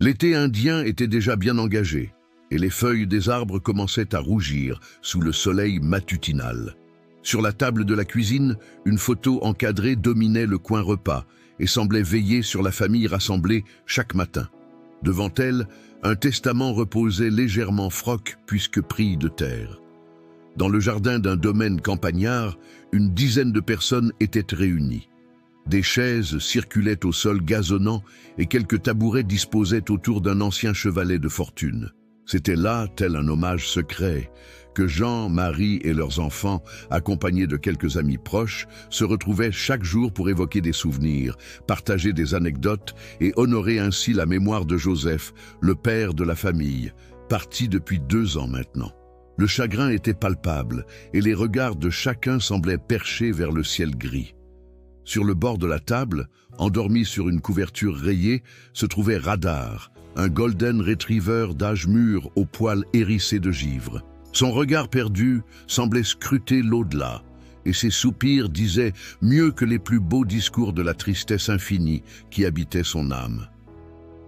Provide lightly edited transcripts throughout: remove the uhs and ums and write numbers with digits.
L'été indien était déjà bien engagé, et les feuilles des arbres commençaient à rougir sous le soleil matutinal. Sur la table de la cuisine, une photo encadrée dominait le coin repas et semblait veiller sur la famille rassemblée chaque matin. Devant elle, un testament reposait légèrement froc puisque pris de terre. Dans le jardin d'un domaine campagnard, une dizaine de personnes étaient réunies. Des chaises circulaient au sol gazonnant et quelques tabourets disposaient autour d'un ancien chevalet de fortune. C'était là, tel un hommage secret, que Jean, Marie et leurs enfants, accompagnés de quelques amis proches, se retrouvaient chaque jour pour évoquer des souvenirs, partager des anecdotes et honorer ainsi la mémoire de Joseph, le père de la famille, parti depuis 2 ans maintenant. Le chagrin était palpable et les regards de chacun semblaient perchés vers le ciel gris. Sur le bord de la table, endormi sur une couverture rayée, se trouvait Radar, un golden retriever d'âge mûr aux poils hérissés de givre. Son regard perdu semblait scruter l'au-delà, et ses soupirs disaient mieux que les plus beaux discours de la tristesse infinie qui habitait son âme.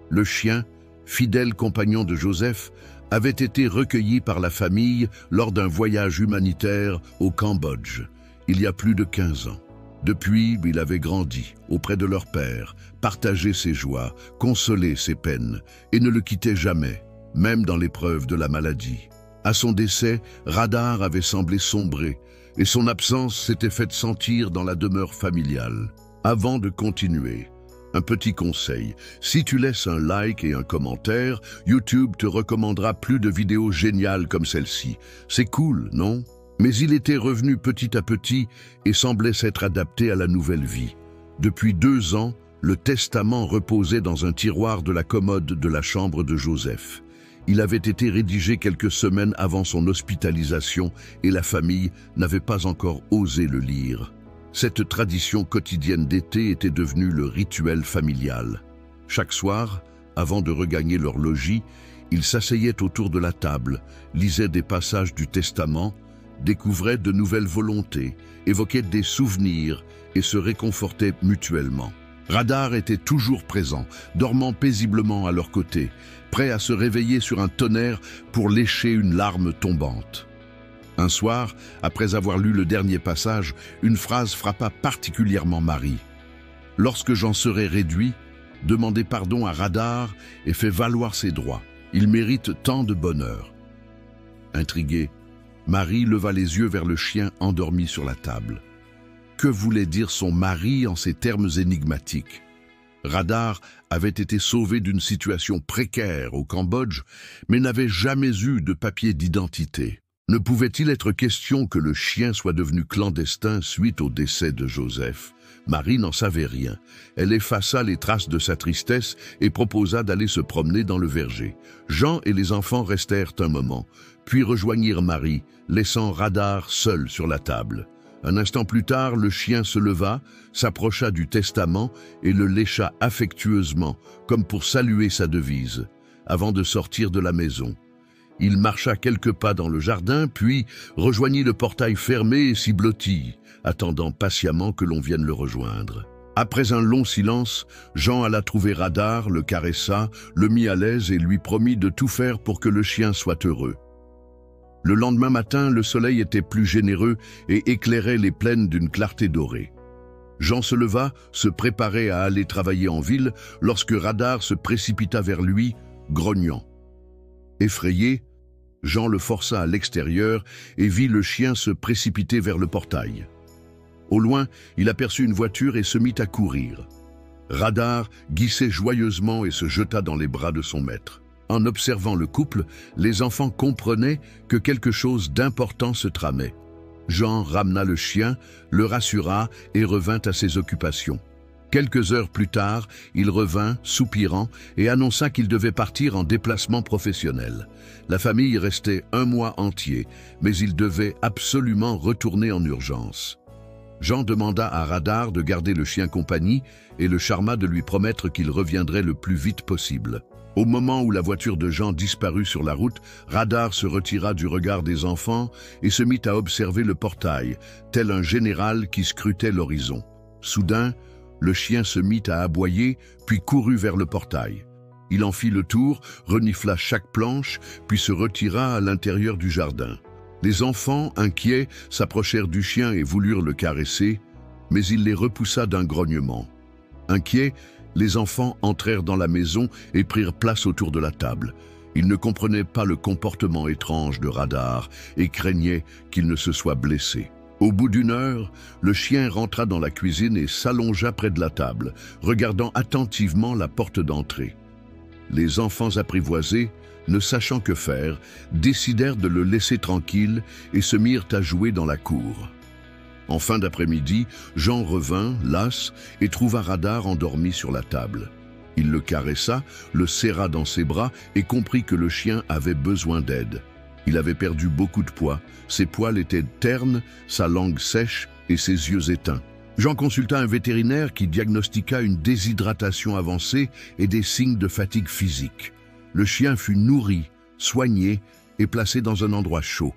Le chien, fidèle compagnon de Joseph, avait été recueilli par la famille lors d'un voyage humanitaire au Cambodge, il y a plus de 15 ans. Depuis, il avait grandi auprès de leur père, partagé ses joies, consolé ses peines, et ne le quittait jamais, même dans l'épreuve de la maladie. À son décès, Radar avait semblé sombrer, et son absence s'était faite sentir dans la demeure familiale. Avant de continuer, un petit conseil, si tu laisses un like et un commentaire, YouTube te recommandera plus de vidéos géniales comme celle-ci. C'est cool, non ? Mais il était revenu petit à petit et semblait s'être adapté à la nouvelle vie. Depuis 2 ans, le testament reposait dans un tiroir de la commode de la chambre de Joseph. Il avait été rédigé quelques semaines avant son hospitalisation et la famille n'avait pas encore osé le lire. Cette tradition quotidienne d'été était devenue le rituel familial. Chaque soir, avant de regagner leur logis, ils s'asseyaient autour de la table, lisaient des passages du testament, découvraient de nouvelles volontés, évoquaient des souvenirs et se réconfortaient mutuellement. Radar était toujours présent, dormant paisiblement à leur côté, prêt à se réveiller sur un tonnerre pour lécher une larme tombante. Un soir, après avoir lu le dernier passage, une phrase frappa particulièrement Marie. « Lorsque j'en serai réduit, demandez pardon à Radar et faites valoir ses droits. Il mérite tant de bonheur. » Intriguée, Marie leva les yeux vers le chien endormi sur la table. Que voulait dire son mari en ces termes énigmatiques? Radar avait été sauvé d'une situation précaire au Cambodge, mais n'avait jamais eu de papier d'identité. Ne pouvait-il être question que le chien soit devenu clandestin suite au décès de Joseph? Marie n'en savait rien. Elle effaça les traces de sa tristesse et proposa d'aller se promener dans le verger. Jean et les enfants restèrent un moment, puis rejoignirent Marie, laissant Radar seul sur la table. Un instant plus tard, le chien se leva, s'approcha du testament et le lécha affectueusement, comme pour saluer sa devise, avant de sortir de la maison. Il marcha quelques pas dans le jardin, puis rejoignit le portail fermé et s'y blottit, attendant patiemment que l'on vienne le rejoindre. Après un long silence, Jean alla trouver Radar, le caressa, le mit à l'aise et lui promit de tout faire pour que le chien soit heureux. Le lendemain matin, le soleil était plus généreux et éclairait les plaines d'une clarté dorée. Jean se leva, se préparait à aller travailler en ville, lorsque Radar se précipita vers lui, grognant. Effrayé, Jean le força à l'extérieur et vit le chien se précipiter vers le portail. Au loin, il aperçut une voiture et se mit à courir. Radar glissait joyeusement et se jeta dans les bras de son maître. En observant le couple, les enfants comprenaient que quelque chose d'important se tramait. Jean ramena le chien, le rassura et revint à ses occupations. Quelques heures plus tard, il revint, soupirant, et annonça qu'il devait partir en déplacement professionnel. La famille restait 1 mois entier, mais il devait absolument retourner en urgence. Jean demanda à Radar de garder le chien compagnie et le charma de lui promettre qu'il reviendrait le plus vite possible. Au moment où la voiture de Jean disparut sur la route, Radar se retira du regard des enfants et se mit à observer le portail, tel un général qui scrutait l'horizon. Soudain, le chien se mit à aboyer, puis courut vers le portail. Il en fit le tour, renifla chaque planche, puis se retira à l'intérieur du jardin. Les enfants, inquiets, s'approchèrent du chien et voulurent le caresser, mais il les repoussa d'un grognement. Inquiets, les enfants entrèrent dans la maison et prirent place autour de la table. Ils ne comprenaient pas le comportement étrange de Radar et craignaient qu'il ne se soit blessé. Au bout d'une heure, le chien rentra dans la cuisine et s'allongea près de la table, regardant attentivement la porte d'entrée. Les enfants apprivoisés, ne sachant que faire, décidèrent de le laisser tranquille et se mirent à jouer dans la cour. En fin d'après-midi, Jean revint, las, et trouva Radar endormi sur la table. Il le caressa, le serra dans ses bras et comprit que le chien avait besoin d'aide. Il avait perdu beaucoup de poids, ses poils étaient ternes, sa langue sèche et ses yeux éteints. Jean consulta un vétérinaire qui diagnostiqua une déshydratation avancée et des signes de fatigue physique. Le chien fut nourri, soigné et placé dans un endroit chaud.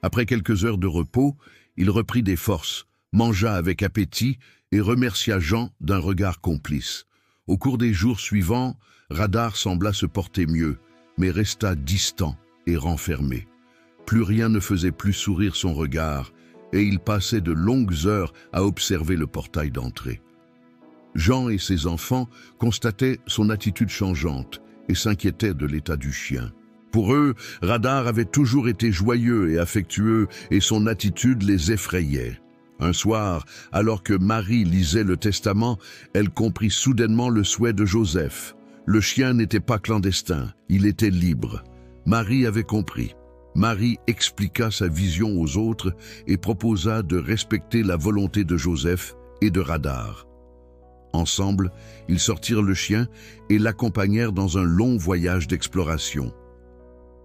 Après quelques heures de repos, il reprit des forces, mangea avec appétit et remercia Jean d'un regard complice. Au cours des jours suivants, Radar sembla se porter mieux, mais resta distant et renfermé. Plus rien ne faisait plus sourire son regard, et il passait de longues heures à observer le portail d'entrée. Jean et ses enfants constataient son attitude changeante et s'inquiétaient de l'état du chien. Pour eux, Radar avait toujours été joyeux et affectueux et son attitude les effrayait. Un soir, alors que Marie lisait le testament, elle comprit soudainement le souhait de Joseph. Le chien n'était pas clandestin, il était libre. Marie avait compris. Marie expliqua sa vision aux autres et proposa de respecter la volonté de Joseph et de Radar. Ensemble, ils sortirent le chien et l'accompagnèrent dans un long voyage d'exploration.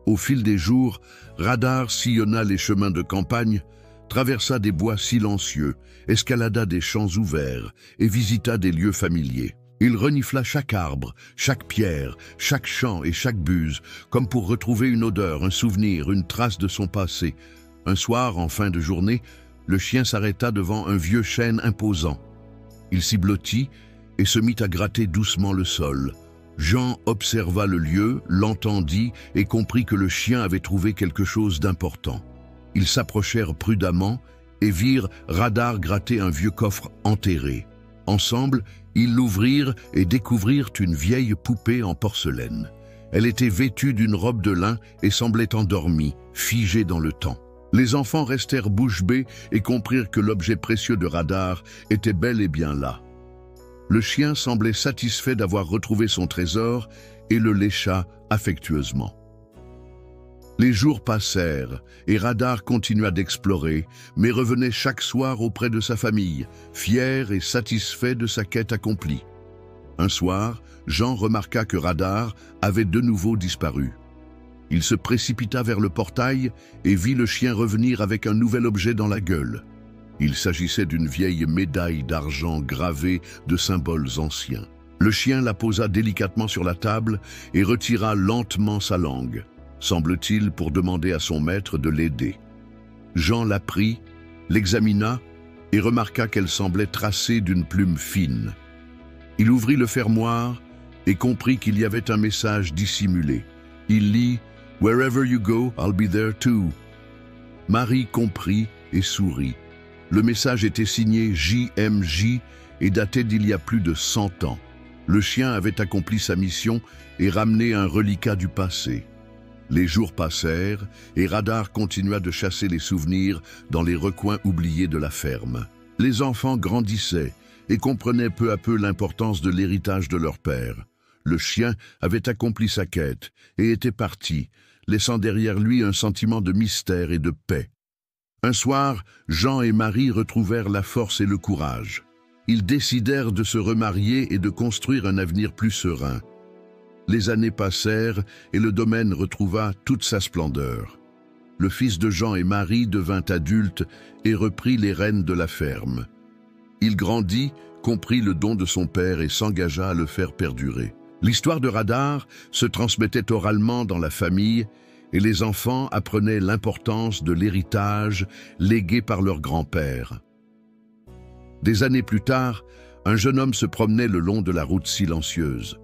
Au fil des jours, Radar sillonna les chemins de campagne, traversa des bois silencieux, escalada des champs ouverts et visita des lieux familiers. Il renifla chaque arbre, chaque pierre, chaque champ et chaque buse, comme pour retrouver une odeur, un souvenir, une trace de son passé. Un soir, en fin de journée, le chien s'arrêta devant un vieux chêne imposant. Il s'y blottit et se mit à gratter doucement le sol. Jean observa le lieu, l'entendit et comprit que le chien avait trouvé quelque chose d'important. Ils s'approchèrent prudemment et virent Radar gratter un vieux coffre enterré. Ensemble, ils l'ouvrirent et découvrirent une vieille poupée en porcelaine. Elle était vêtue d'une robe de lin et semblait endormie, figée dans le temps. Les enfants restèrent bouche bée et comprirent que l'objet précieux de Radar était bel et bien là. Le chien semblait satisfait d'avoir retrouvé son trésor et le lécha affectueusement. Les jours passèrent et Radar continua d'explorer, mais revenait chaque soir auprès de sa famille, fier et satisfait de sa quête accomplie. Un soir, Jean remarqua que Radar avait de nouveau disparu. Il se précipita vers le portail et vit le chien revenir avec un nouvel objet dans la gueule. Il s'agissait d'une vieille médaille d'argent gravée de symboles anciens. Le chien la posa délicatement sur la table et retira lentement sa langue, semble-t-il pour demander à son maître de l'aider. Jean la prit, l'examina et remarqua qu'elle semblait tracée d'une plume fine. Il ouvrit le fermoir et comprit qu'il y avait un message dissimulé. Il lit « Wherever you go, I'll be there too ». Marie comprit et sourit. Le message était signé JMJ et datait d'il y a plus de 100 ans. Le chien avait accompli sa mission et ramené un reliquat du passé. Les jours passèrent et Radar continua de chasser les souvenirs dans les recoins oubliés de la ferme. Les enfants grandissaient et comprenaient peu à peu l'importance de l'héritage de leur père. Le chien avait accompli sa quête et était parti, laissant derrière lui un sentiment de mystère et de paix. Un soir, Jean et Marie retrouvèrent la force et le courage. Ils décidèrent de se remarier et de construire un avenir plus serein. Les années passèrent et le domaine retrouva toute sa splendeur. Le fils de Jean et Marie devint adulte et reprit les rênes de la ferme. Il grandit, comprit le don de son père et s'engagea à le faire perdurer. L'histoire de Radar se transmettait oralement dans la famille et les enfants apprenaient l'importance de l'héritage légué par leur grand-père. Des années plus tard, un jeune homme se promenait le long de la route silencieuse.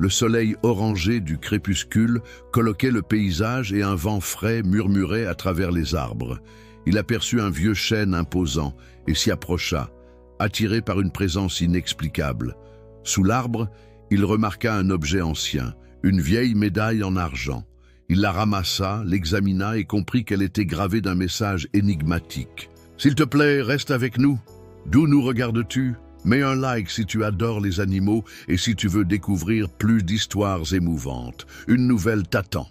Le soleil orangé du crépuscule colloquait le paysage et un vent frais murmurait à travers les arbres. Il aperçut un vieux chêne imposant et s'y approcha, attiré par une présence inexplicable. Sous l'arbre, il remarqua un objet ancien, une vieille médaille en argent. Il la ramassa, l'examina et comprit qu'elle était gravée d'un message énigmatique. « S'il te plaît, reste avec nous. D'où nous regardes-tu ? Mets un like si tu adores les animaux et si tu veux découvrir plus d'histoires émouvantes. Une nouvelle t'attend. »